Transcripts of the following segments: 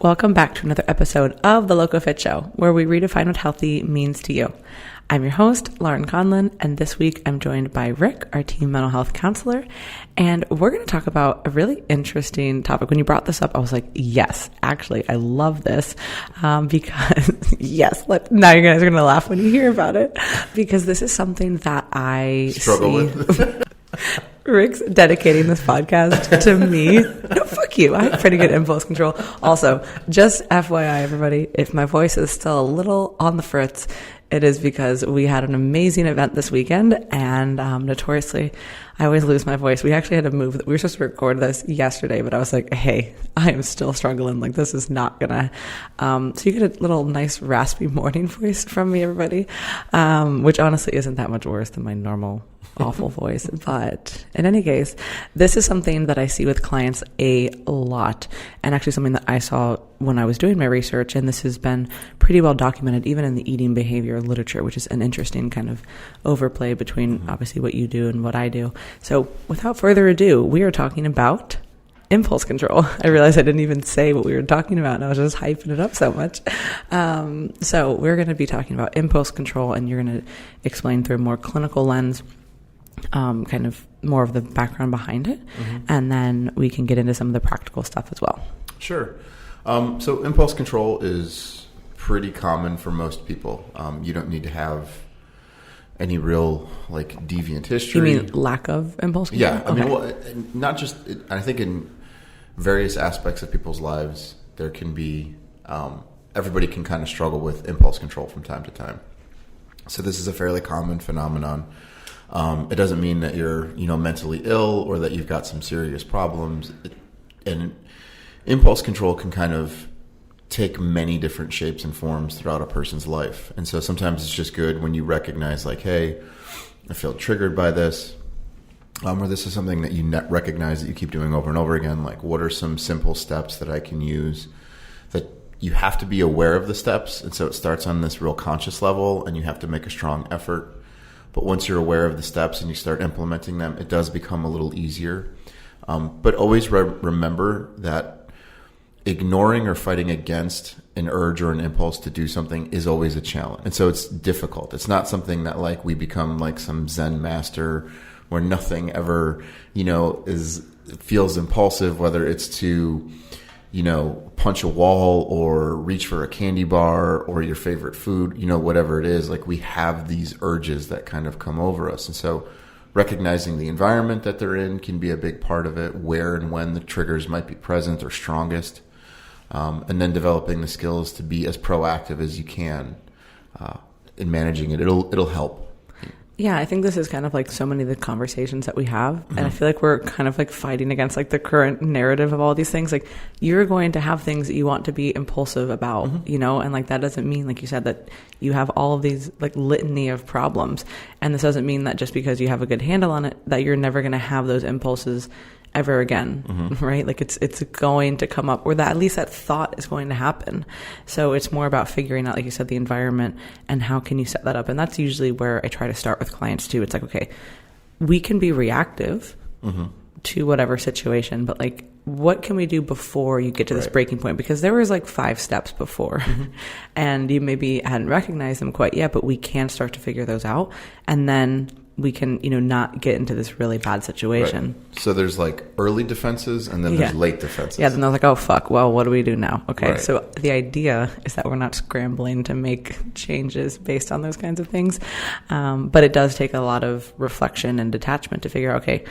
Welcome back to another episode of The Loco Fit Show, where we redefine what healthy means to you. I'm your host, Lauren Conlon, and this week I'm joined by Rick, our team mental health counselor, and we're going to talk about a really interesting topic. When you brought this up, I was like, yes, actually, I love this because, now you guys are going to laugh when you hear about it, because this is something that I struggle with. Rick's dedicating this podcast to me. No, fuck you. I have pretty good impulse control. Also, just FYI, everybody, if my voice is still a little on the fritz, it is because we had an amazing event this weekend, and notoriously, I always lose my voice. We actually had to move. We were supposed to record this yesterday, but I was like, hey, I am still struggling. Like, this is not gonna. So you get a little nice raspy morning voice from me, everybody, which honestly isn't that much worse than my normal awful voice. But in any case, this is something that I see with clients a lot, and actually something that I saw when I was doing my research, and this has been pretty well documented even in the eating behavior literature, which is an interesting kind of overplay between obviously what you do and what I do. So without further ado, we are talking about impulse control. I realized I didn't even say what we were talking about, and I was just hyping it up so much. So we're going to be talking about impulse control, and you're going to explain through a more clinical lens kind of more of the background behind it, and then we can get into some of the practical stuff as well. Sure. So impulse control is pretty common for most people. You don't need to have any real deviant history. You mean lack of impulse control? Yeah. I mean, well, not just, I think in various aspects of people's lives, there can be, everybody can kind of struggle with impulse control from time to time. So this is a fairly common phenomenon. It doesn't mean that you're, mentally ill or that you've got some serious problems. And impulse control can kind of take many different shapes and forms throughout a person's life. And so sometimes it's just good when you recognize hey, I feel triggered by this, or this is something that you recognize that you keep doing over and over again. What are some simple steps that I can use? That you have to be aware of the steps. And so it starts on this real conscious level, and you have to make a strong effort. But once you're aware of the steps and you start implementing them, it does become a little easier. But always remember that ignoring or fighting against an urge or an impulse to do something is always a challenge. And so it's difficult. It's not something that we become some Zen master where nothing ever, feels impulsive, whether it's to, punch a wall or reach for a candy bar or your favorite food, whatever it is. We have these urges that kind of come over us. And so recognizing the environment that they're in can be a big part of it, where and when the triggers might be present or strongest. And then developing the skills to be as proactive as you can in managing it. It'll help. Yeah, I think this is kind of so many of the conversations that we have. And I feel we're kind of fighting against the current narrative of all these things. You're going to have things that you want to be impulsive about, and that doesn't mean, like you said, that you have all of these litany of problems. And this doesn't mean that just because you have a good handle on it, that you're never going to have those impulses ever again, right? It's going to come up, or that at least that thought is going to happen. So it's more about figuring out, like you said, the environment and how can you set that up. And that's usually where I try to start with clients too. It's okay, we can be reactive to whatever situation, but what can we do before you get to this breaking point? Because there was 5 steps before and you maybe hadn't recognized them quite yet, but we can start to figure those out. And then we can, not get into this really bad situation. Right. So there's early defenses and then there's late defenses. Yeah, then I was oh, fuck, well, what do we do now? Okay, right. So the idea is that we're not scrambling to make changes based on those kinds of things. But it does take a lot of reflection and detachment to figure out, okay,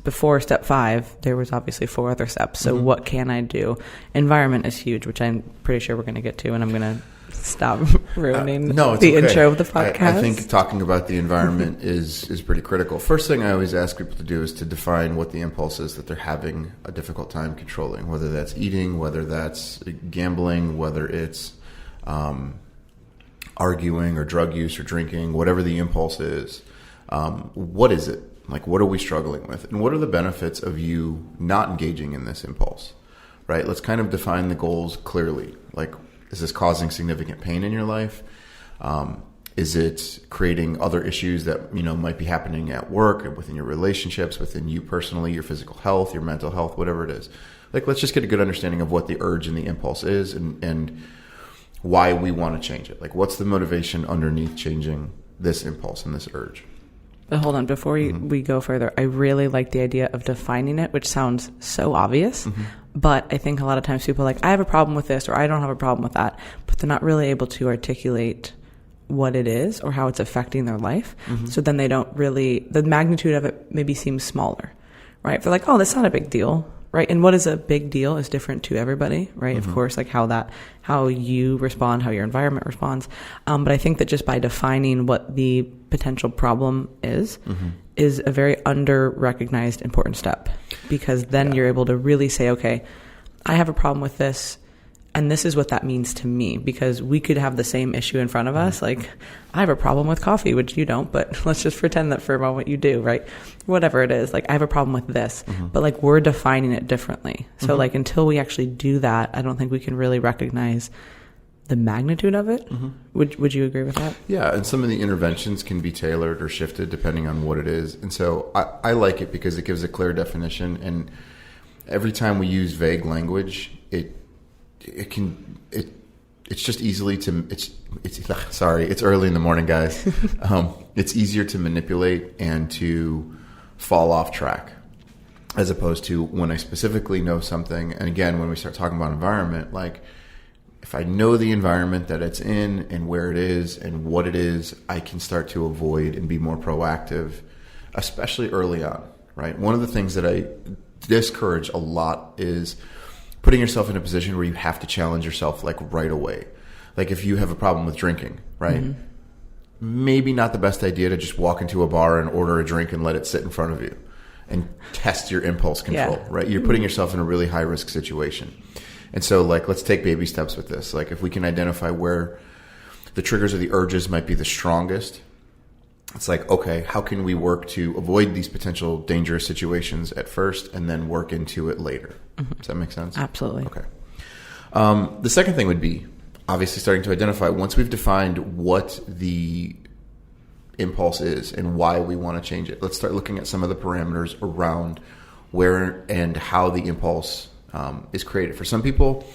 before step 5, there was obviously 4 other steps. So what can I do? Environment is huge, which I'm pretty sure we're going to get to, and I'm going to stop ruining the intro of the podcast. I think talking about the environment is pretty critical. First thing I always ask people to do is to define what the impulse is that they're having a difficult time controlling, whether that's eating, whether that's gambling, whether it's arguing or drug use or drinking, whatever the impulse is. What is it? What are we struggling with? And what are the benefits of you not engaging in this impulse? Right? Let's kind of define the goals clearly. Is this causing significant pain in your life? Is it creating other issues that might be happening at work, within your relationships, within you personally, your physical health, your mental health, whatever it is? like, let's just get a good understanding of what the urge and the impulse is and why we want to change it. Like, what's the motivation underneath changing this impulse and this urge? But hold on, before we go further, I really like the idea of defining it, which sounds so obvious. But I think a lot of times people are like, I have a problem with this, or I don't have a problem with that, but they're not really able to articulate what it is or how it's affecting their life. So then they don't really, the magnitude of it maybe seems smaller, right? They're like, oh, that's not a big deal, right? And what is a big deal is different to everybody, right? Of course, like how you respond, how your environment responds. But I think that just by defining what the potential problem is a very under-recognized important step, because then you're able to really say, okay, I have a problem with this, and this is what that means to me, because we could have the same issue in front of us. Like, I have a problem with coffee, which you don't, but let's just pretend that for a moment you do, right? Whatever it is, like, I have a problem with this, but like, we're defining it differently. So like, until we actually do that, I don't think we can really recognize the magnitude of it. Would you agree with that? Yeah, and some of the interventions can be tailored or shifted depending on what it is. And so I like it because it gives a clear definition, and every time we use vague language, it's just easily to it's early in the morning, guys. It's easier to manipulate and to fall off track, as opposed to when I specifically know something. And again, when we start talking about environment, like, if I know the environment that it's in and where it is and what it is, I can start to avoid and be more proactive, especially early on, right? One of the things that I discourage a lot is putting yourself in a position where you have to challenge yourself, like, right away. Like, if you have a problem with drinking, right? Maybe not the best idea to just walk into a bar and order a drink and let it sit in front of you and test your impulse control, right? You're putting yourself in a really high risk situation. And so, like, let's take baby steps with this. Like, if we can identify where the triggers or the urges might be the strongest, it's like, okay, how can we work to avoid these potential dangerous situations at first and then work into it later? Does that make sense? Absolutely. Okay. The second thing would be obviously starting to identify, once we've defined what the impulse is and why we want to change it, let's start looking at some of the parameters around where and how the impulse is created. For some people,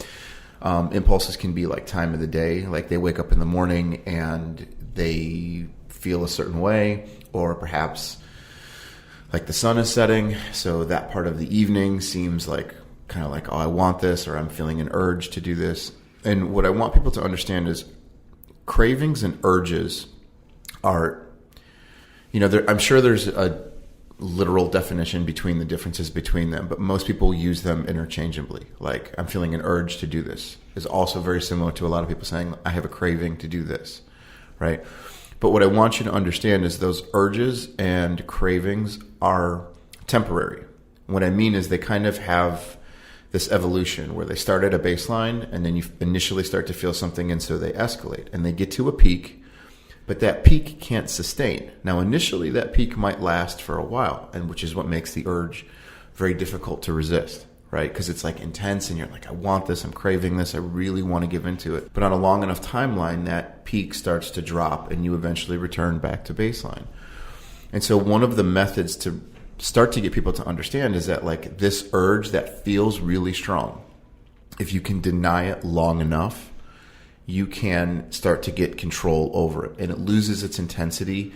impulses can be like time of the day, like they wake up in the morning and they feel a certain way, or perhaps like the sun is setting, so that part of the evening seems like kind of like, oh, I want this, or I'm feeling an urge to do this. And what I want people to understand is cravings and urges are, I'm sure there's a literal definition between the differences between them, but most people use them interchangeably. Like, I'm feeling an urge to do this is also very similar to a lot of people saying, I have a craving to do this, right? But what I want you to understand is those urges and cravings are temporary. What I mean is they kind of have this evolution where they start at a baseline and then you initially start to feel something, and so they escalate and they get to a peak, but that peak can't sustain. Now, initially that peak might last for a while, and which is what makes the urge very difficult to resist, right? Because it's like intense and you're like, I want this, I'm craving this, I really want to give into it. But on a long enough timeline, that peak starts to drop and you eventually return back to baseline. And so one of the methods to start to get people to understand is that, like, this urge that feels really strong, if you can deny it long enough, you can start to get control over it, and it loses its intensity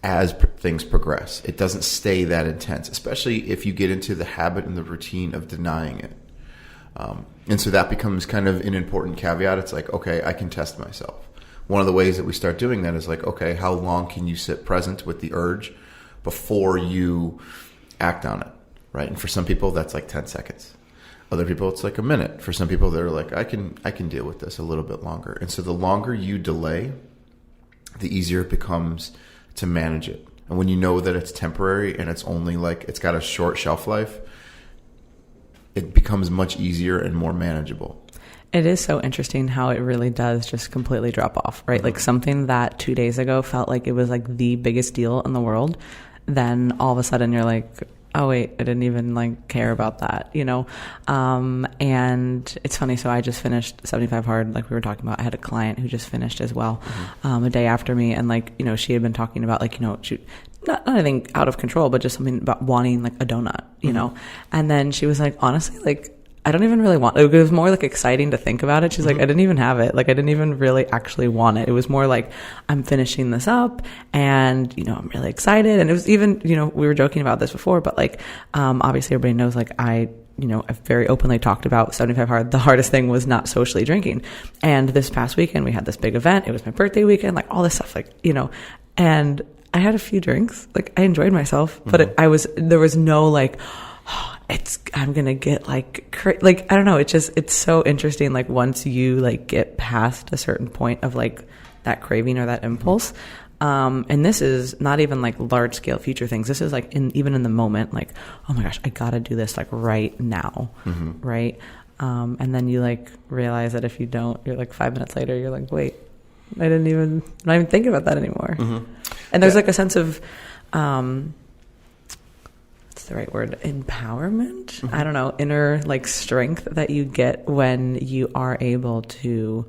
as things progress. It doesn't stay that intense, especially if you get into the habit and the routine of denying it. And so that becomes kind of an important caveat. It's like, okay, I can test myself. One of the ways that we start doing that is like, okay, how long can you sit present with the urge before you act on it, right? And for some people, that's like 10 seconds. Other people, it's like a minute. For some people, they're like, I can deal with this a little bit longer. And so the longer you delay, the easier it becomes to manage it. And when you know that it's temporary and it's only like, it's got a short shelf life, it becomes much easier and more manageable. It is so interesting how it really does just completely drop off, right? Like something that 2 days ago felt like it was like the biggest deal in the world. Then all of a sudden you're like, oh wait, I didn't even like care about that, and it's funny. So I just finished 75 Hard, like we were talking about. I had a client who just finished as well, a day after me. And like, she had been talking about like, not anything out of control, but just something about wanting like a donut, and then she was like, honestly, like, I don't even really want it. It was more like exciting to think about it. She's like, I didn't even have it. Like, I didn't even really actually want it. It was more like, I'm finishing this up and, you know, I'm really excited. And it was even, you know, we were joking about this before, but like, obviously everybody knows, like, I've very openly talked about 75 Hard. The hardest thing was not socially drinking. And this past weekend, we had this big event. It was my birthday weekend, like all this stuff, like, you know, and I had a few drinks. Like, I enjoyed myself, but there was no like, I'm going to get like I don't know. It's so interesting. Like, once you like get past a certain point of like that craving or that impulse. And this is not even like large scale future things. This is like even in the moment, like, oh my gosh, I got to do this like right now. Right. And then you like realize that if you don't, you're like 5 minutes later, you're like, wait, I'm not even thinking about that anymore. And there's like a sense of, what's the right word? Empowerment? I don't know. Inner like strength that you get when you are able to,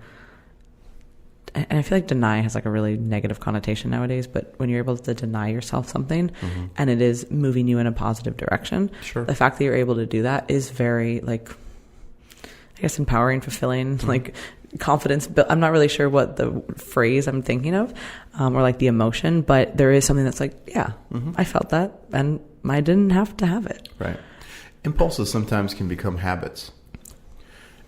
and I feel like deny has like a really negative connotation nowadays, but when you're able to deny yourself something and it is moving you in a positive direction, the fact that you're able to do that is very like, I guess, empowering, fulfilling, like confidence. But I'm not really sure what the phrase I'm thinking of, or like the emotion, but there is something that's like, yeah, I felt that and I didn't have to have it. Right. Impulses sometimes can become habits,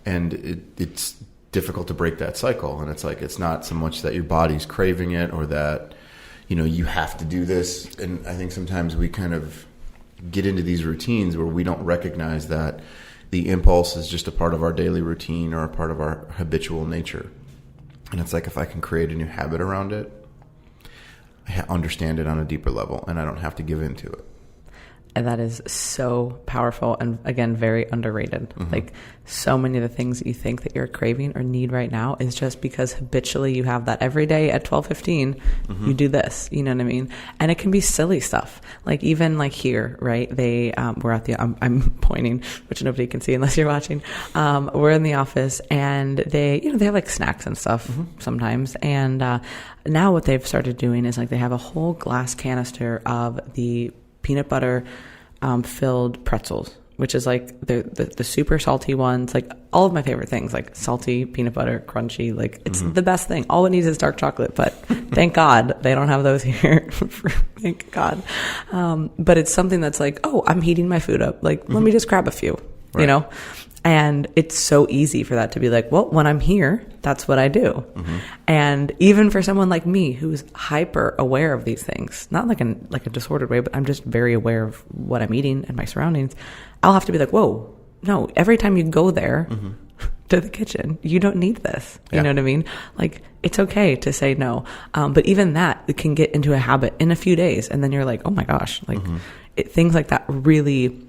and it's difficult to break that cycle. And it's like, it's not so much that your body's craving it or that, you know, you have to do this. And I think sometimes we kind of get into these routines where we don't recognize that the impulse is just a part of our daily routine or a part of our habitual nature. And it's like, if I can create a new habit around it, I understand it on a deeper level and I don't have to give into it. And that is so powerful and, again, very underrated. Like, so many of the things that you think that you're craving or need right now is just because habitually you have that every day at 12:15, you do this, you know what I mean? And it can be silly stuff. Like, even like here, right? They, we're at the, I'm pointing, which nobody can see unless you're watching. We're in the office and they, you know, they have like snacks and stuff sometimes. And, now what they've started doing is like, they have a whole glass canister of the peanut butter filled pretzels, which is like the super salty ones, like all of my favorite things, like salty, peanut butter, crunchy, like it's the best thing. All it needs is dark chocolate, but thank God they don't have those here. Thank God. But it's something that's like, oh, I'm heating my food up. Like, let me just grab a few, you know? And it's so easy for that to be like, well, when I'm here, that's what I do. And even for someone like me, who's hyper aware of these things, not like a disordered way, but I'm just very aware of what I'm eating and my surroundings, I'll have to be like, whoa, no, every time you go there to the kitchen, you don't need this. You know what I mean? Like, it's okay to say no. But even that, it can get into a habit in a few days. And then you're like, oh my gosh, like things like that really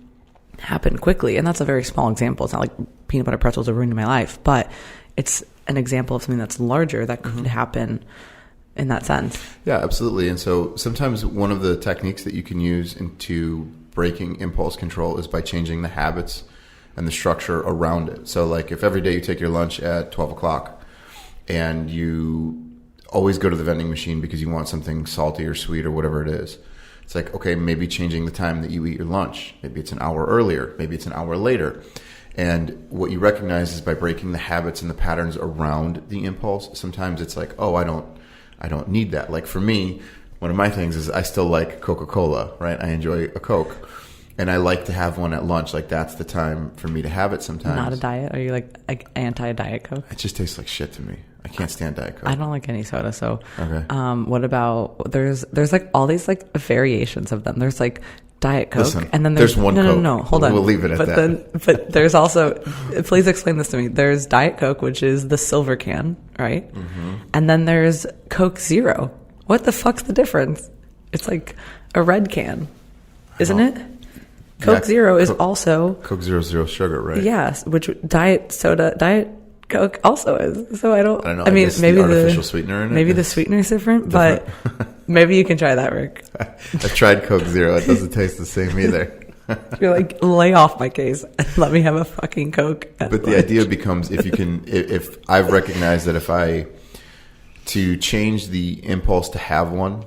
happen quickly. And that's a very small example. It's not like peanut butter pretzels are ruining my life, but it's an example of something that's larger that could happen in that sense. Yeah, absolutely. And so sometimes one of the techniques that you can use into breaking impulse control is by changing the habits and the structure around it. So like, if every day you take your lunch at 12 o'clock and you always go to the vending machine because you want something salty or sweet or whatever it is, it's like, okay, maybe changing the time that you eat your lunch. Maybe it's an hour earlier. Maybe it's an hour later. And what you recognize is by breaking the habits and the patterns around the impulse, sometimes it's like, oh, I don't need that. Like for me, one of my things is I still like Coca-Cola, right? I enjoy a Coke. And I like to have one at lunch. Like, that's the time for me to have it sometimes. Not a diet? Are you like anti-Diet Coke? It just tastes like shit to me. I can't stand Diet Coke. I don't like any soda. So, okay. What about, there's like all these like variations of them. There's like Diet Coke. Listen, and then there's one Coke. No, hold on. We'll leave it at that. But there's also, please explain this to me. There's Diet Coke, which is the silver can, right? And then there's Coke Zero. What the fuck's the difference? It's like a red can, isn't it? Coke Zero is also... Coke Zero Zero sugar, right? Yes, which Diet Coke also is. So I don't know. I mean, maybe the artificial sweetener in it. Maybe the sweetener is different, but maybe you can try that, Rick. I've tried Coke Zero. It doesn't taste the same either. You're like, lay off my case and let me have a fucking Coke. But the idea becomes, if I've recognized that to change the impulse to have one,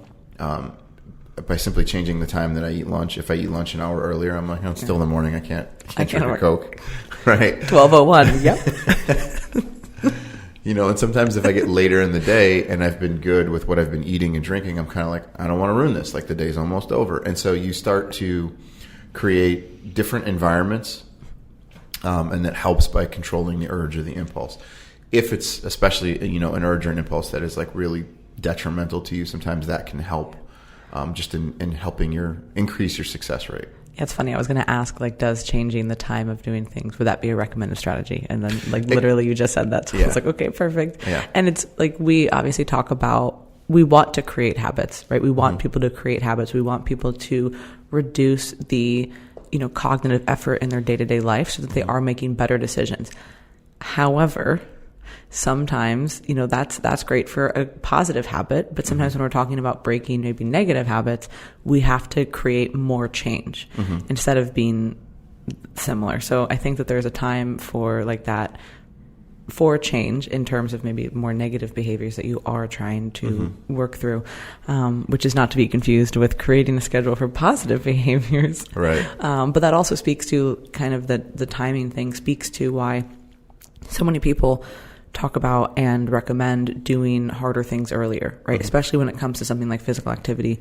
by simply changing the time that I eat lunch. If I eat lunch an hour earlier, I'm like, oh, it's still in the morning. I can't drink a Coke. Right. 12:01. Yep. You know, and sometimes if I get later in the day and I've been good with what I've been eating and drinking, I'm kind of like, I don't want to ruin this. Like the day's almost over. And so you start to create different environments, and that helps by controlling the urge or the impulse. If it's especially, you know, an urge or an impulse that is like really detrimental to you, sometimes that can help just in helping increase your success rate. Yeah, it's funny. I was going to ask, like, does changing the time of doing things, would that be a recommended strategy? And then, like, literally you just said that. So I was like, okay, perfect. Yeah. And it's like, we obviously talk about, we want to create habits, right? We want people to create habits. We want people to reduce the, you know, cognitive effort in their day-to-day life so that they are making better decisions. However, sometimes, you know, that's great for a positive habit, but sometimes when we're talking about breaking maybe negative habits, we have to create more change instead of being similar. So I think that there's a time for like that, for change in terms of maybe more negative behaviors that you are trying to work through, which is not to be confused with creating a schedule for positive behaviors. Right. But that also speaks to kind of the timing thing, speaks to why so many people talk about and recommend doing harder things earlier, right? Especially when it comes to something like physical activity,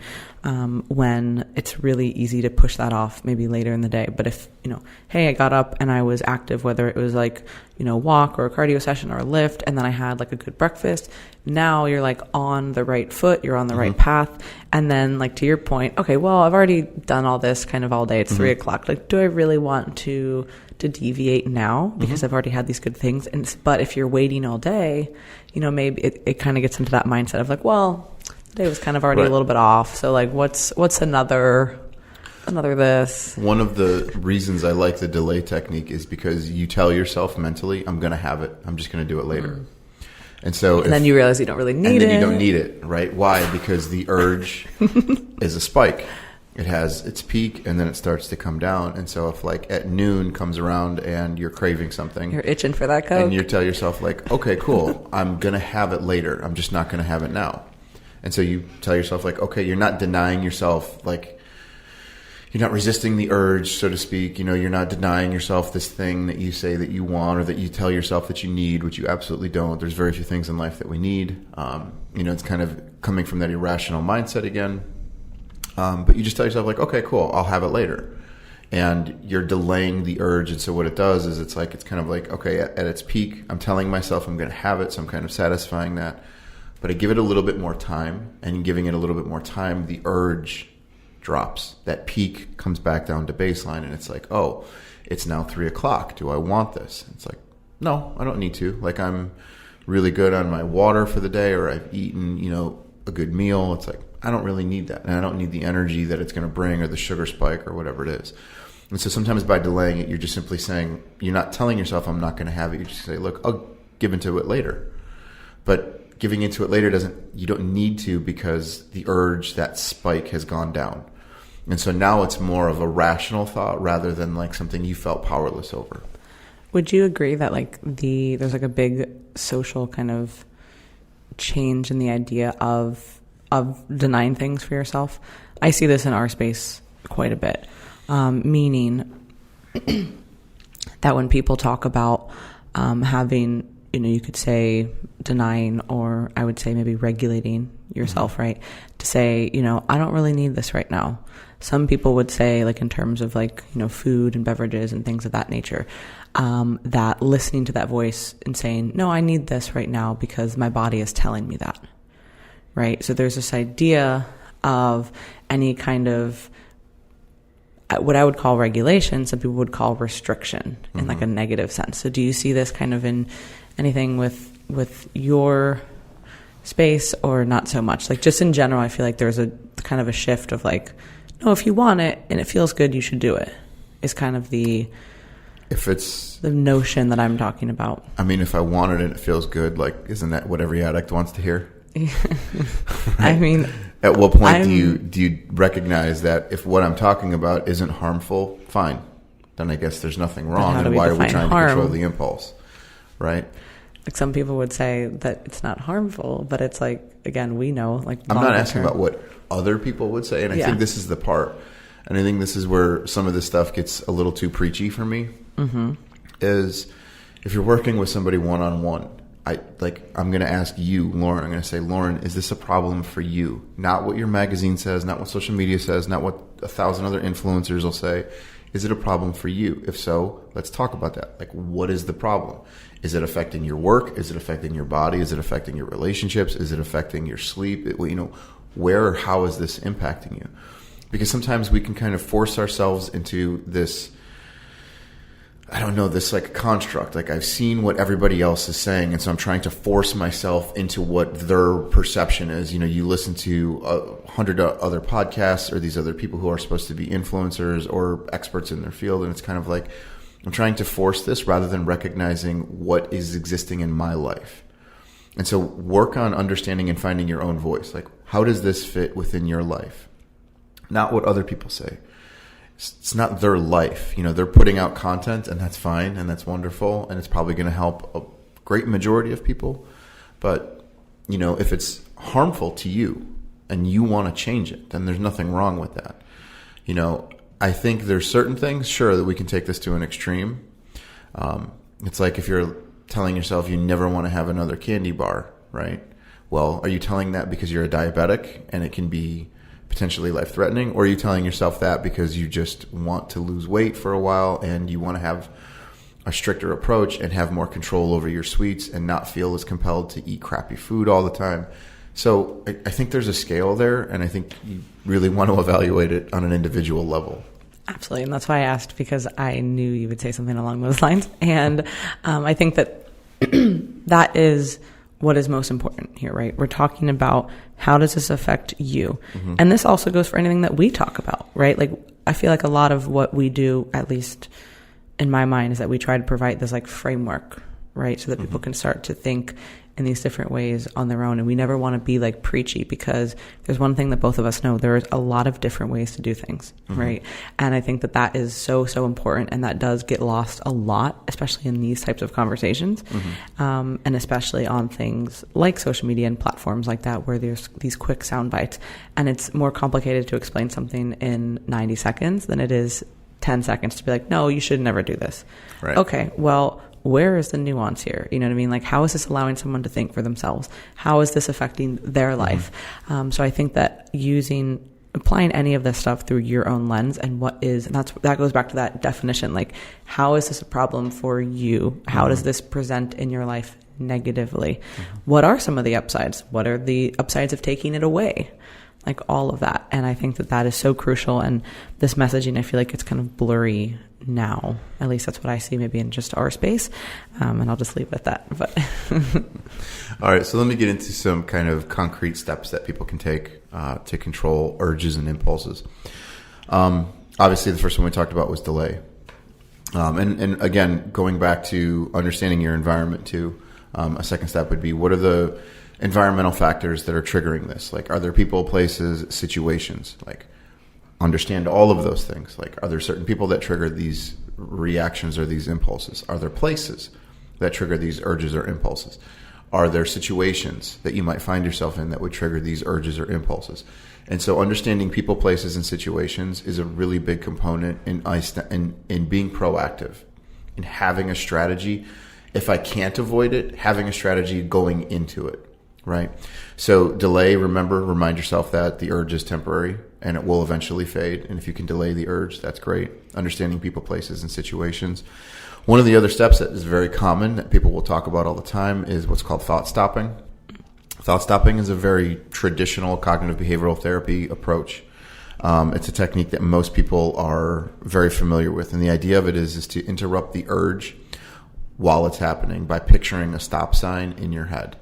when it's really easy to push that off maybe later in the day. But if, you know, hey, I got up and I was active, whether it was like, you know, walk or a cardio session or a lift, and then I had like a good breakfast, now you're like on the right foot, you're on the right path. And then like to your point, okay, well, I've already done all this kind of all day. It's 3:00. Like, do I really want to deviate now because I've already had these good things? But if you're waiting all day, you know, maybe it kind of gets into that mindset of like, well, the day was kind of already a little bit off. So like, what's another this? One of the reasons I like the delay technique is because you tell yourself mentally, I'm going to have it. I'm just going to do it later. And so, then you realize you don't really need it. And then you don't need it, right? Why? Because the urge is a spike. It has its peak and then it starts to come down. And so if like at noon comes around and you're craving something, you're itching for that Coke, and you tell yourself like, okay, cool, I'm going to have it later. I'm just not going to have it now. And so you tell yourself like, okay, you're not denying yourself, like you're not resisting the urge, so to speak. You know, you're not denying yourself this thing that you say that you want or that you tell yourself that you need, which you absolutely don't. There's very few things in life that we need. You know, it's kind of coming from that irrational mindset again. But you just tell yourself like, okay, cool, I'll have it later. And you're delaying the urge. And so what it does is it's kind of like, okay, at its peak, I'm telling myself I'm going to have it. So I'm kind of satisfying that. But I give it a little bit more time, and giving it a little bit more time, the urge drops. That peak comes back down to baseline. And it's like, oh, it's now 3:00. Do I want this? It's like, no, I don't need to. Like, I'm really good on my water for the day, or I've eaten, you know, a good meal. It's like, I don't really need that. And I don't need the energy that it's going to bring or the sugar spike or whatever it is. And so sometimes by delaying it, you're just simply saying, you're not telling yourself I'm not going to have it. You just say, look, I'll give into it later. But giving into it later you don't need to, because the urge, that spike has gone down. And so now it's more of a rational thought rather than like something you felt powerless over. Would you agree that like there's like a big social kind of change in the idea of denying things for yourself? I see this in our space quite a bit, meaning that when people talk about having, you know, you could say denying, or I would say maybe regulating yourself, right? To say, you know, I don't really need this right now. Some people would say, like in terms of like, you know, food and beverages and things of that nature, that listening to that voice and saying, no, I need this right now because my body is telling me that. Right. So there's this idea of any kind of what I would call regulation. Some people would call restriction in like a negative sense. So do you see this kind of in anything with your space, or not so much? Like just in general, I feel like there's a kind of a shift of like, no, if you want it and it feels good, you should do it. Is kind of the notion that I'm talking about. I mean, if I want it and it feels good, like, isn't that what every addict wants to hear? Right? I mean, at what point do you recognize that if what I'm talking about isn't harmful, fine, then I guess there's nothing wrong. And why are we trying to control the impulse, right? like some people would say that it's not harmful, but it's like, again, we know, like, I'm not asking about what other people would say. And I think this is the part. And I think this is where some of this stuff gets a little too preachy for me. Mm-hmm. Is if you're working with somebody one-on-one, I'm going to ask you, Lauren, I'm going to say, Lauren, is this a problem for you? Not what your magazine says, not what social media says, not what 1,000 other influencers will say. Is it a problem for you? If so, let's talk about that. Like, what is the problem? Is it affecting your work? Is it affecting your body? Is it affecting your relationships? Is it affecting your sleep? Where or how is this impacting you? Because sometimes we can kind of force ourselves into this, this like construct. Like, I've seen what everybody else is saying, and so I'm trying to force myself into what their perception is. You listen to 100 other podcasts or these other people who are supposed to be influencers or experts in their field, and it's kind of like I'm trying to force this rather than recognizing what is existing in my life. And so work on understanding and finding your own voice. Like, how does this fit within your life? Not what other people say. It's not their life. They're putting out content, and that's fine, and that's wonderful, and it's probably going to help a great majority of people. But, if it's harmful to you and you want to change it, then there's nothing wrong with that. I think there's certain things, sure, that we can take this to an extreme. It's like if you're telling yourself you never want to have another candy bar, right? Well, are you telling that because you're a diabetic and it can be potentially life-threatening, or are you telling yourself that because you just want to lose weight for a while and you want to have a stricter approach and have more control over your sweets and not feel as compelled to eat crappy food all the time? So I think there's a scale there, and I think you really want to evaluate it on an individual level. Absolutely. And that's why I asked, because I knew you would say something along those lines. And I think that that is what is most important here, right? We're talking about how does this affect you? Mm-hmm. And this also goes for anything that we talk about, right? Like, I feel like a lot of what we do, at least in my mind, is that we try to provide this like framework, right? So that people can start to think in these different ways on their own. And we never want to be like preachy, because there's one thing that both of us know: there's a lot of different ways to do things, right? And I think that that is so, so important. And that does get lost a lot, especially in these types of conversations. And especially on things like social media and platforms like that, where there's these quick sound bites. And it's more complicated to explain something in 90 seconds than it is 10 seconds to be like, no, you should never do this. Right. Okay, well, where is the nuance here? You know what I mean? Like, how is this allowing someone to think for themselves? How is this affecting their life? So I think that applying any of this stuff through your own lens and that goes back to that definition. Like, how is this a problem for you? How does this present in your life negatively? What are some of the upsides? What are the upsides of taking it away? Like, all of that. And I think that that is so crucial. And this messaging, I feel like it's kind of blurry now. At least that's what I see, maybe in just our space. And I'll just leave it at that. But all right. So let me get into some kind of concrete steps that people can take to control urges and impulses. Obviously, the first one we talked about was delay. And again, going back to understanding your environment too, a second step would be, what are the environmental factors that are triggering this? Like, are there people, places, situations? Like, understand all of those things. Like, are there certain people that trigger these reactions or these impulses? Are there places that trigger these urges or impulses? Are there situations that you might find yourself in that would trigger these urges or impulses? And so understanding people, places, and situations is a really big component in being proactive, in having a strategy. If I can't avoid it, having a strategy going into it. Right. So delay, remind yourself that the urge is temporary and it will eventually fade. And if you can delay the urge, that's great. Understanding people, places, and situations. One of the other steps that is very common that people will talk about all the time is what's called thought stopping. Thought stopping is a very traditional cognitive behavioral therapy approach. It's a technique that most people are very familiar with. And the idea of it is to interrupt the urge while it's happening by picturing a stop sign in your head.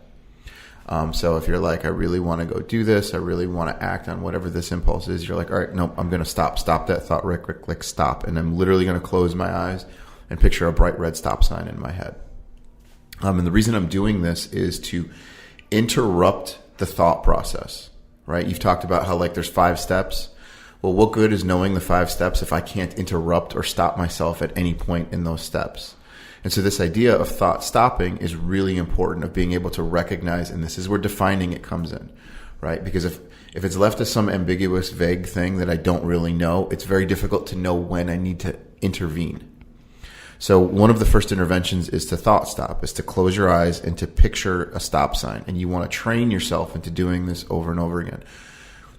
So if you're like, I really want to go do this, I really want to act on whatever this impulse is, you're like, all right, nope, I'm going to stop that thought, right, stop. And I'm literally going to close my eyes and picture a bright red stop sign in my head. And the reason I'm doing this is to interrupt the thought process, right? You've talked about how like there's 5 steps. Well, what good is knowing the 5 steps if I can't interrupt or stop myself at any point in those steps? And so this idea of thought stopping is really important, of being able to recognize, and this is where defining it comes in, right? Because if it's left as some ambiguous, vague thing that I don't really know, it's very difficult to know when I need to intervene. So one of the first interventions is to thought stop, is to close your eyes and to picture a stop sign. And you want to train yourself into doing this over and over again.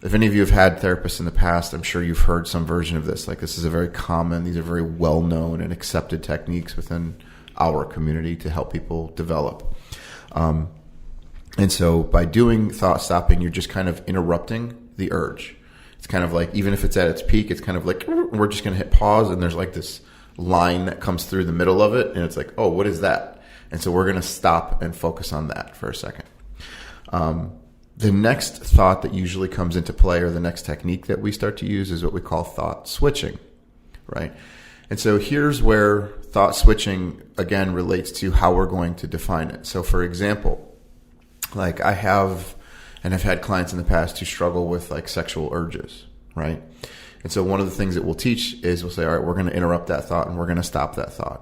If any of you have had therapists in the past, I'm sure you've heard some version of this. Like, this is these are very well-known and accepted techniques within our community to help people develop. And so by doing thought stopping, you're just kind of interrupting the urge. It's kind of like, even if it's at its peak, it's kind of like, we're just going to hit pause, and there's like this line that comes through the middle of it, and it's like, oh, what is that? And so we're going to stop and focus on that for a second. The next thought that usually comes into play, or the next technique that we start to use, is what we call thought switching, right? And so here's where thought switching, again, relates to how we're going to define it. So for example, like I've had clients in the past who struggle with like sexual urges, right? And so one of the things that we'll teach is we'll say, all right, we're going to interrupt that thought and we're going to stop that thought.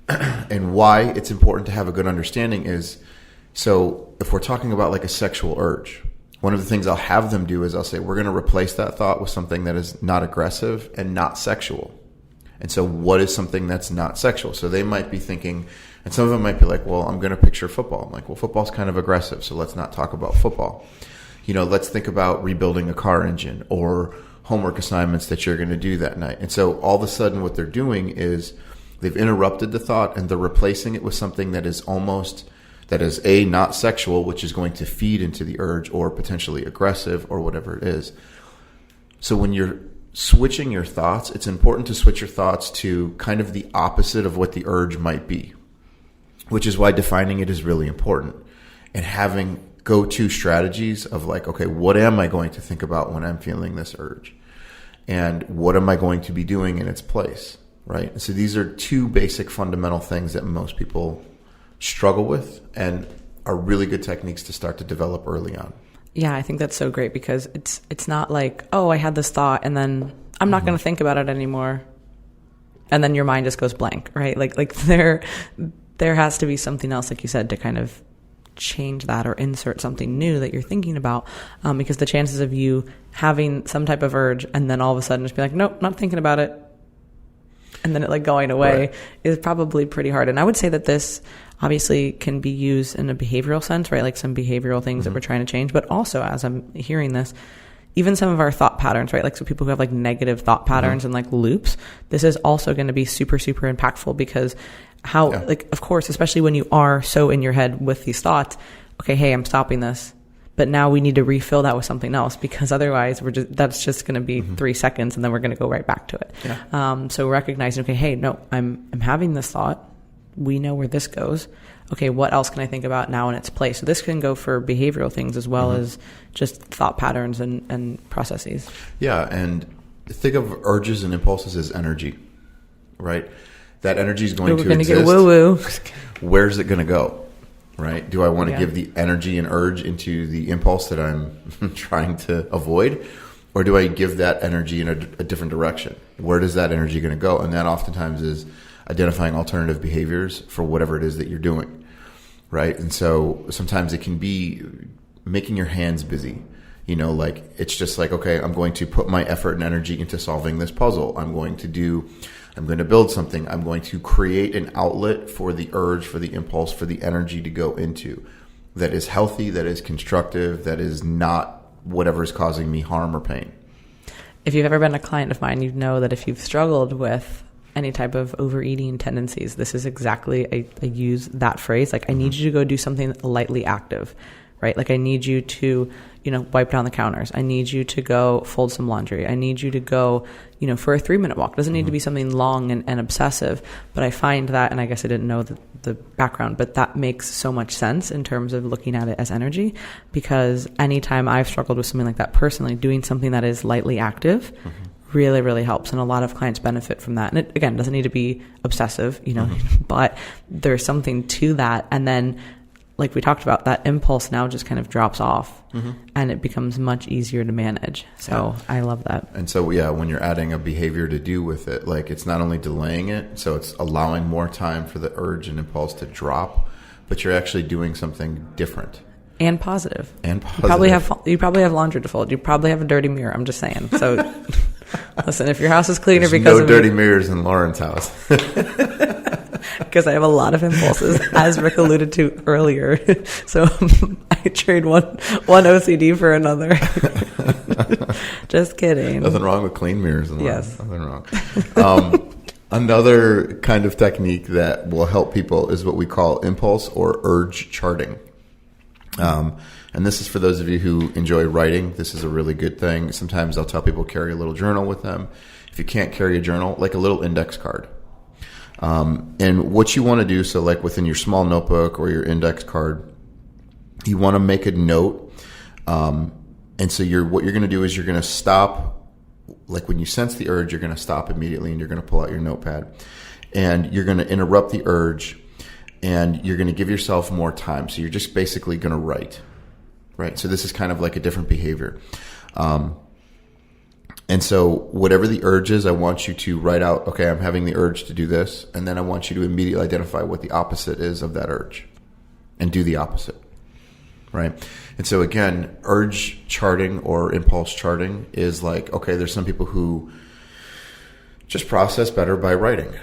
And why it's important to have a good understanding is, so if we're talking about like a sexual urge, one of the things I'll have them do is I'll say, we're going to replace that thought with something that is not aggressive and not sexual. And so what is something that's not sexual? So they might be thinking, and some of them might be like, well, I'm going to picture football. I'm like, well, football's kind of aggressive, so let's not talk about football. Let's think about rebuilding a car engine or homework assignments that you're going to do that night. And so all of a sudden what they're doing is they've interrupted the thought and they're replacing it with something that is not sexual, which is going to feed into the urge, or potentially aggressive, or whatever it is. So when you're switching your thoughts, it's important to switch your thoughts to kind of the opposite of what the urge might be, which is why defining it is really important, and having go-to strategies of like, okay, what am I going to think about when I'm feeling this urge? And what am I going to be doing in its place, right? And so these are two basic fundamental things that most people struggle with and are really good techniques to start to develop early on. Yeah, I think that's so great, because it's not like, oh, I had this thought and then I'm not going to think about it anymore, and then your mind just goes blank, right? Like there has to be something else, like you said, to kind of change that or insert something new that you're thinking about, because the chances of you having some type of urge and then all of a sudden just be like, nope, not thinking about it, and then it like going away, right, is probably pretty hard. And I would say that this obviously can be used in a behavioral sense, right? Like some behavioral things that we're trying to change, but also, as I'm hearing this, even some of our thought patterns, right? Like, so people who have like negative thought patterns and like loops, this is also going to be super, super impactful, because like, of course, especially when you are so in your head with these thoughts, okay, hey, I'm stopping this, but now we need to refill that with something else, because otherwise that's just going to be 3 seconds and then we're going to go right back to it. Yeah. So recognizing, okay, hey, no, I'm having this thought. We know where this goes. Okay, what else can I think about now in its place? So this can go for behavioral things as well as just thought patterns and processes. Yeah, and think of urges and impulses as energy, right? That energy is going to exist. Get woo-woo. Where's it going to go, right? Do I want to give the energy and urge into the impulse that I'm trying to avoid? Or do I give that energy in a different direction? Where does that energy going to go? And that oftentimes is identifying alternative behaviors for whatever it is that you're doing, right? And so sometimes it can be making your hands busy. Like, it's just like, okay, I'm going to put my effort and energy into solving this puzzle. I'm going to build something. I'm going to create an outlet for the urge, for the impulse, for the energy to go into that is healthy, that is constructive, that is not whatever is causing me harm or pain. If you've ever been a client of mine, you'd know that if you've struggled with any type of overeating tendencies, this is exactly, I use that phrase, like, I need you to go do something lightly active, right? Like, I need you to, wipe down the counters. I need you to go fold some laundry. I need you to go, for a 3-minute walk. It doesn't need to be something long and obsessive, but I find that, and I guess I didn't know the background, but that makes so much sense in terms of looking at it as energy, because anytime I've struggled with something like that personally, doing something that is lightly active really, really helps. And a lot of clients benefit from that. And it, again, doesn't need to be obsessive, but there's something to that. And then like we talked about, that impulse now just kind of drops off and it becomes much easier to manage. So I love that. And so, when you're adding a behavior to do with it, like it's not only delaying it, so it's allowing more time for the urge and impulse to drop, but you're actually doing something different. And positive. And positive. You probably have laundry to fold. You probably have a dirty mirror. I'm just saying. So listen, if your house is cleaner There's because no of dirty mirrors in Lauren's house. because I have a lot of impulses, as Rick alluded to earlier. So I trade one OCD for another. Just kidding. Nothing wrong with clean mirrors. Yes. Nothing wrong. Another kind of technique that will help people is what we call impulse or urge charting. And this is for those of you who enjoy writing. This is a really good thing. Sometimes I'll tell people carry a little journal with them. If you can't carry a journal, like a little index card. And what you want to do, so like within your small notebook or your index card, you want to make a note. And so what you're going to do is you're going to stop, like when you sense the urge, you're going to stop immediately and you're going to pull out your notepad and you're going to interrupt the urge and you're going to give yourself more time. So you're just basically going to write, right? So this is kind of like a different behavior. And so whatever the urge is, I want you to write out, okay, I'm having the urge to do this. And then I want you to immediately identify what the opposite is of that urge and do the opposite, right? And so again, urge charting or impulse charting is like, okay, there's some people who just process better by writing.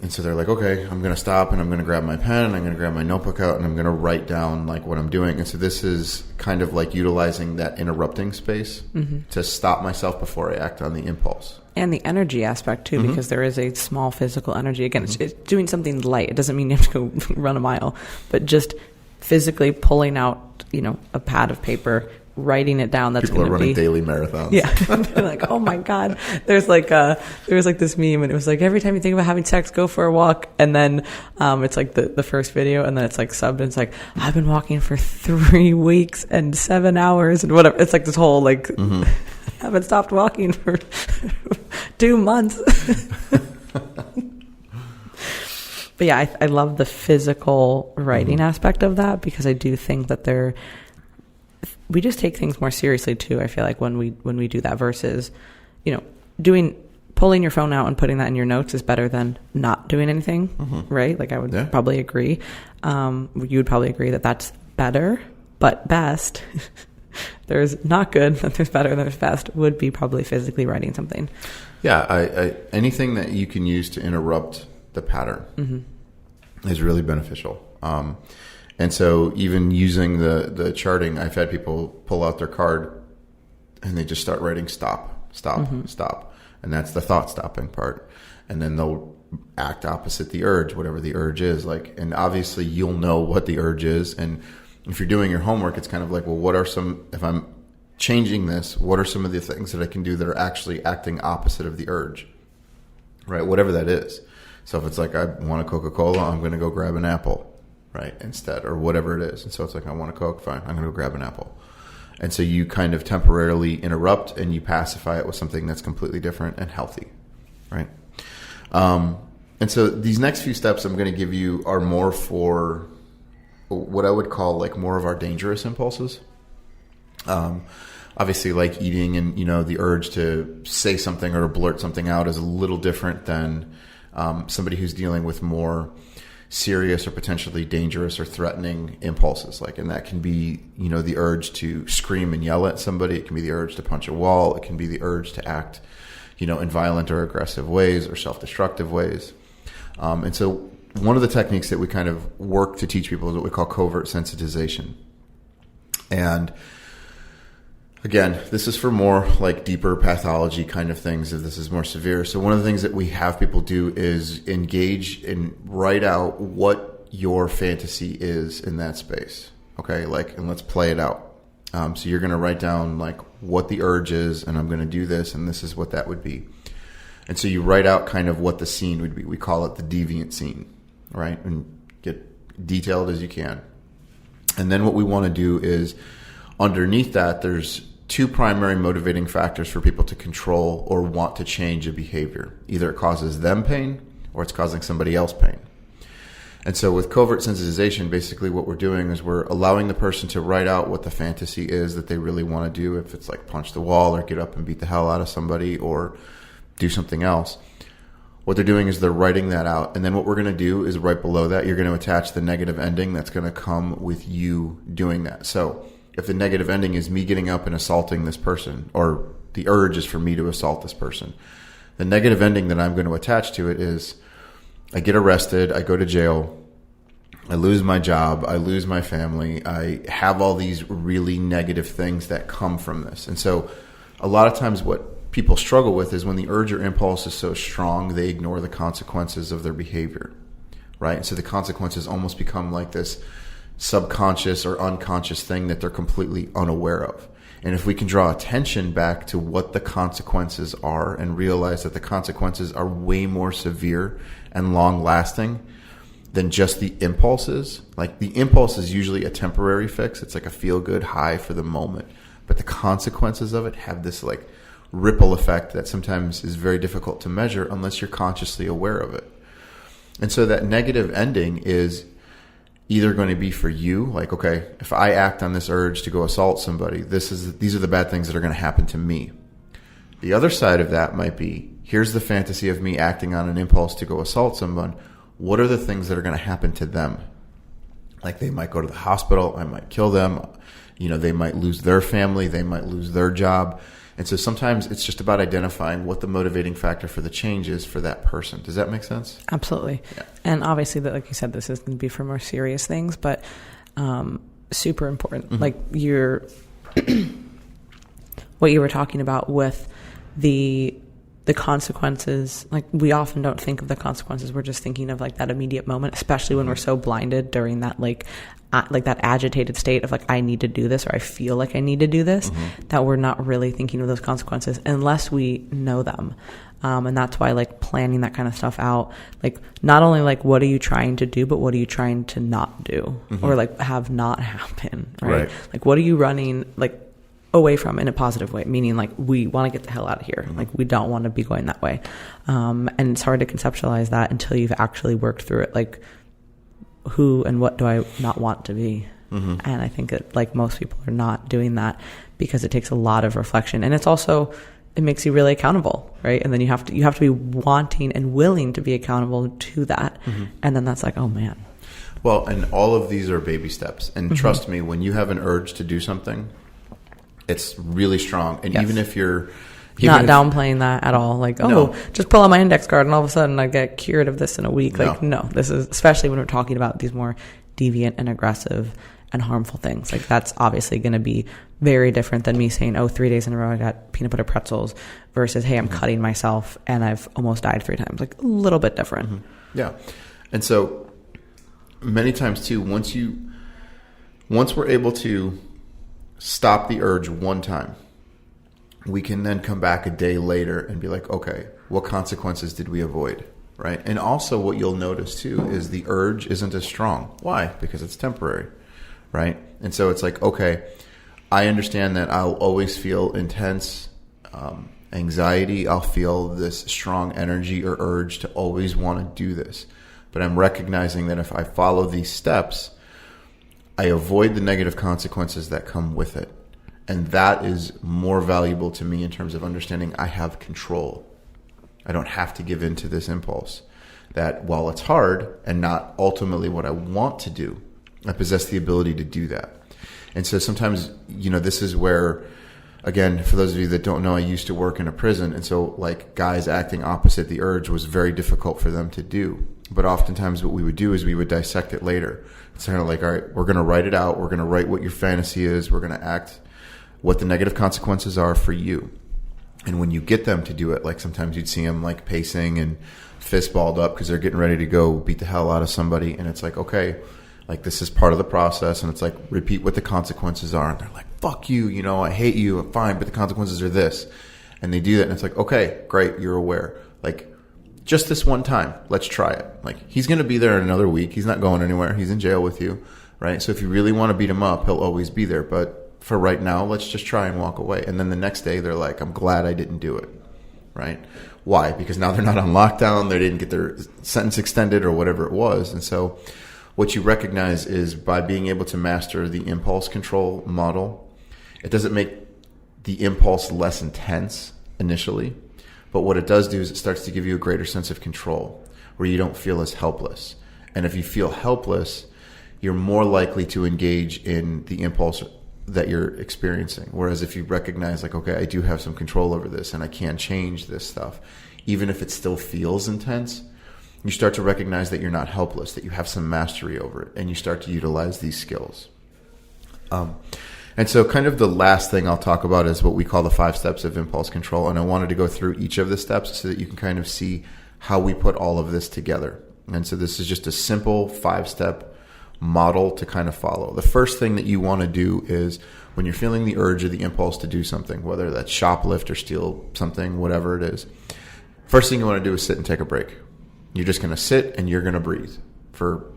And so they're like, okay, I'm going to stop and I'm going to grab my pen and I'm going to grab my notebook out and I'm going to write down like what I'm doing. And so this is kind of like utilizing that interrupting space to stop myself before I act on the impulse. And the energy aspect too, because there is a small physical energy. Again, it's doing something light. It doesn't mean you have to go run a mile, but just physically pulling out, a pad of paper, writing it down. That's people are running daily marathons. Yeah. They're like, oh my God. There was like this meme and it was like, every time you think about having sex, go for a walk. And then, it's like the first video and then it's like subbed and it's like, I've been walking for 3 weeks and 7 hours and whatever. It's like this whole like, I haven't stopped walking for 2 months. But yeah, I love the physical writing aspect of that because I do think that we just take things more seriously too. I feel like when we do that versus, pulling your phone out and putting that in your notes is better than not doing anything, right? Like I would probably agree. You would probably agree that that's better, but best. There's not good, but there's better, there's best would be probably physically writing something. Yeah, I anything that you can use to interrupt the pattern is really beneficial. And so even using the charting, I've had people pull out their card and they just start writing stop. And that's the thought stopping part. And then they'll act opposite the urge, whatever the urge is. And obviously you'll know what the urge is. And if you're doing your homework, it's kind of like, well, if I'm changing this, what are some of the things that I can do that are actually acting opposite of the urge, right? Whatever that is. So if it's like, I want a Coca-Cola, I'm going to go grab an apple. Right, instead, or whatever it is. And so it's like, I want a Coke, fine, I'm going to go grab an apple. And so you kind of temporarily interrupt and you pacify it with something that's completely different and healthy, right? And so these next few steps I'm going to give you are more for what I would call like more of our dangerous impulses. Obviously, like eating and, the urge to say something or to blurt something out is a little different than somebody who's dealing with more serious or potentially dangerous or threatening impulses. And that can be, the urge to scream and yell at somebody. It can be the urge to punch a wall. It can be the urge to act, in violent or aggressive ways or self-destructive ways. And so one of the techniques that we kind of work to teach people is what we call covert sensitization. And again, this is for more like deeper pathology kind of things if this is more severe. So one of the things that we have people do is engage and write out what your fantasy is in that space. Okay, and let's play it out. So you're going to write down like what the urge is and I'm going to do this and this is what that would be. And so you write out kind of what the scene would be. We call it the deviant scene, right? And get detailed as you can. And then what we want to do is underneath that, there's 2 primary motivating factors for people to control or want to change a behavior. Either it causes them pain or it's causing somebody else pain. And so with covert sensitization, basically what we're doing is we're allowing the person to write out what the fantasy is that they really want to do. If it's like punch the wall or get up and beat the hell out of somebody or do something else. What they're doing is they're writing that out. And then what we're going to do is right below that, you're going to attach the negative ending that's going to come with you doing that. So if the negative ending is me getting up and assaulting this person, or the urge is for me to assault this person, the negative ending that I'm going to attach to it is I get arrested, I go to jail, I lose my job, I lose my family, I have all these really negative things that come from this. And so a lot of times what people struggle with is when the urge or impulse is so strong, they ignore the consequences of their behavior, right? And so the consequences almost become like this subconscious or unconscious thing that they're completely unaware of. And if we can draw attention back to what the consequences are and realize that the consequences are way more severe and long lasting than just the impulses. Like the impulse is usually a temporary fix. It's like a feel good high for the moment. But the consequences of it have this like ripple effect that sometimes is very difficult to measure unless you're consciously aware of it. And so that negative ending is either going to be for you, like, okay, if I act on this urge to go assault somebody, these are the bad things that are going to happen to me. The other side of that might be, here's the fantasy of me acting on an impulse to go assault someone. What are the things that are going to happen to them? Like they might go to the hospital, I might kill them, they might lose their family, they might lose their job. And so sometimes it's just about identifying what the motivating factor for the change is for that person. Does that make sense? Absolutely. Yeah. And obviously, like you said, this is going to be for more serious things, but super important. Mm-hmm. Like what you were talking about with the consequences, like we often don't think of the consequences. We're just thinking of like that immediate moment, especially when we're so blinded during that like that agitated state of like, I need to do this, or I feel like I need to do this, that we're not really thinking of those consequences unless we know them. And that's why like planning that kind of stuff out, like not only like what are you trying to do, but what are you trying to not do or like have not happen, right? Like what are you running like away from in a positive way, meaning like we want to get the hell out of here. Like we don't want to be going that way. And it's hard to conceptualize that until you've actually worked through it. Like who and what do I not want to be? And I think that like most people are not doing that because it takes a lot of reflection, and it's also, it makes you really accountable, right? And then you have to be wanting and willing to be accountable to that. And then that's like, oh man. Well, and all of these are baby steps. And trust me, when you have an urge to do something, it's really strong. And even if you're not downplaying that at all, like, just pull out my index card and all of a sudden I get cured of this in a week. Like, no, this is, especially when we're talking about these more deviant and aggressive and harmful things. Like, that's obviously going to be very different than me saying, 3 days in a row I got peanut butter pretzels versus, hey, I'm cutting myself and I've almost died 3 times. Like, a little bit different. Yeah. And so many times too, once we're able to stop the urge one time, we can then come back a day later and be like, okay, what consequences did we avoid, right? And also what you'll notice too is the urge isn't as strong. Why? Because it's temporary, right? And so it's like, okay, I understand that I'll always feel intense anxiety. I'll feel this strong energy or urge to always want to do this. But I'm recognizing that if I follow these steps, I avoid the negative consequences that come with it. And that is more valuable to me in terms of understanding I have control. I don't have to give in to this impulse. That while it's hard and not ultimately what I want to do, I possess the ability to do that. And so sometimes, this is where, again, for those of you that don't know, I used to work in a prison. And so like guys acting opposite the urge was very difficult for them to do. But oftentimes what we would do is we would dissect it later. It's kind of like, all right, we're going to write it out. We're going to write what your fantasy is. We're going to act what the negative consequences are for you. And when you get them to do it, like sometimes you'd see them like pacing and fist balled up because they're getting ready to go beat the hell out of somebody. And it's like, okay, like this is part of the process. And it's like, repeat what the consequences are. And they're like, fuck you, I hate you. I'm fine, but the consequences are this. And they do that. And it's like, okay, great. You're aware. Like just this one time, let's try it. Like he's going to be there in another week. He's not going anywhere. He's in jail with you. Right. So if you really want to beat him up, he'll always be there. But for right now, let's just try and walk away. And then the next day they're like, I'm glad I didn't do it. right? Why? Because now they're not on lockdown. They didn't get their sentence extended or whatever it was. And so what you recognize is by being able to master the impulse control model, it doesn't make the impulse less intense initially, but what it does do is it starts to give you a greater sense of control where you don't feel as helpless. And if you feel helpless, you're more likely to engage in the impulse that you're experiencing. Whereas if you recognize like, okay, I do have some control over this and I can change this stuff, even if it still feels intense, you start to recognize that you're not helpless, that you have some mastery over it, and you start to utilize these skills. And so kind of the last thing I'll talk about is what we call the 5 steps of impulse control. And I wanted to go through each of the steps so that you can kind of see how we put all of this together. And so this is just a simple 5-step model to kind of follow. The first thing that you want to do is when you're feeling the urge or the impulse to do something, whether that's shoplift or steal something, whatever it is, first thing you want to do is sit and take a break. You're just going to sit and you're going to breathe for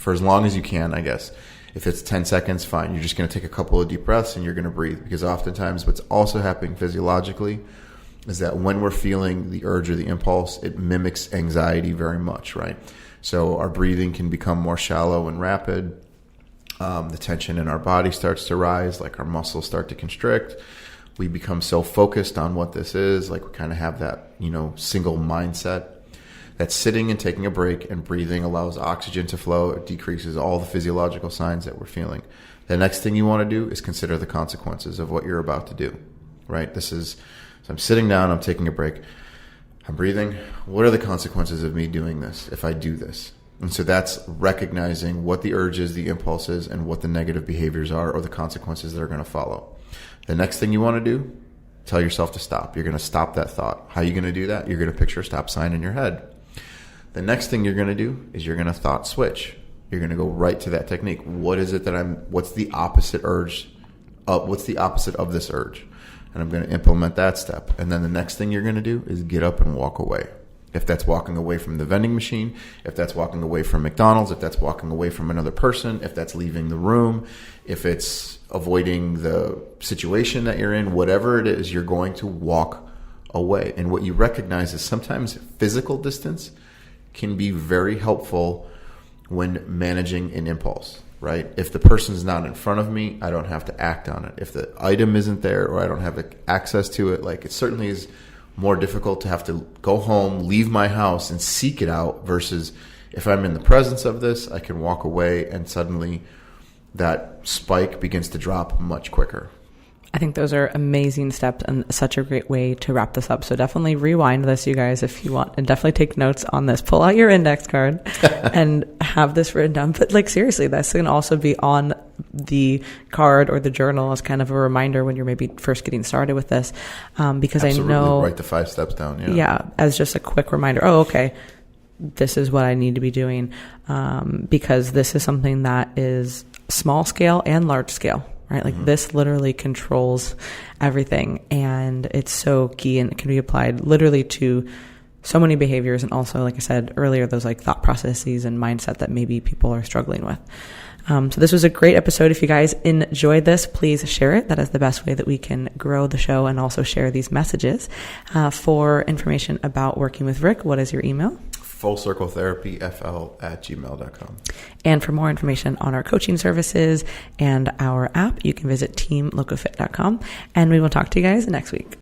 as long as you can, I guess. If it's 10 seconds, fine. You're just going to take a couple of deep breaths and you're going to breathe, because oftentimes what's also happening physiologically is that when we're feeling the urge or the impulse, it mimics anxiety very much, right? So our breathing can become more shallow and rapid. The tension in our body starts to rise, like our muscles start to constrict. We become so focused on what this is, like we kind of have that, single mindset. That sitting and taking a break and breathing allows oxygen to flow. It decreases all the physiological signs that we're feeling. The next thing you want to do is consider the consequences of what you're about to do, right? So I'm sitting down, I'm taking a break, I'm breathing. What are the consequences of me doing this if I do this? And so that's recognizing what the urge is, the impulse is, and what the negative behaviors are or the consequences that are going to follow. The next thing you want to do, tell yourself to stop. You're going to stop that thought. How are you going to do that? You're going to picture a stop sign in your head. The next thing you're going to do is you're going to thought switch. You're going to go right to that technique. What's the opposite urge? What's the opposite of this urge? And I'm going to implement that step. And then the next thing you're going to do is get up and walk away. If that's walking away from the vending machine, if that's walking away from McDonald's, if that's walking away from another person, if that's leaving the room, if it's avoiding the situation that you're in, whatever it is, you're going to walk away. And what you recognize is sometimes physical distance can be very helpful when managing an impulse, right? If the person's not in front of me, I don't have to act on it. If the item isn't there or I don't have access to it, like it certainly is more difficult to have to go home, leave my house and seek it out versus if I'm in the presence of this, I can walk away and suddenly that spike begins to drop much quicker. I think those are amazing steps and such a great way to wrap this up. So definitely rewind this, you guys, if you want, and definitely take notes on this. Pull out your index card and have this written down. But seriously, this can also be on the card or the journal as kind of a reminder when you're maybe first getting started with this. Because Absolutely. I know... Write the 5 steps down. Yeah, as just a quick reminder. Oh, okay. This is what I need to be doing. Because this is something that is small scale and large scale. Right? Like this literally controls everything, and it's so key, and it can be applied literally to so many behaviors. And also, like I said earlier, those like thought processes and mindset that maybe people are struggling with. So this was a great episode. If you guys enjoyed this, please share it. That is the best way that we can grow the show and also share these messages. For information about working with Rick, what is your email? FullCircleTherapyFL@gmail.com. And for more information on our coaching services and our app, you can visit teamlocofit.com. And we will talk to you guys next week.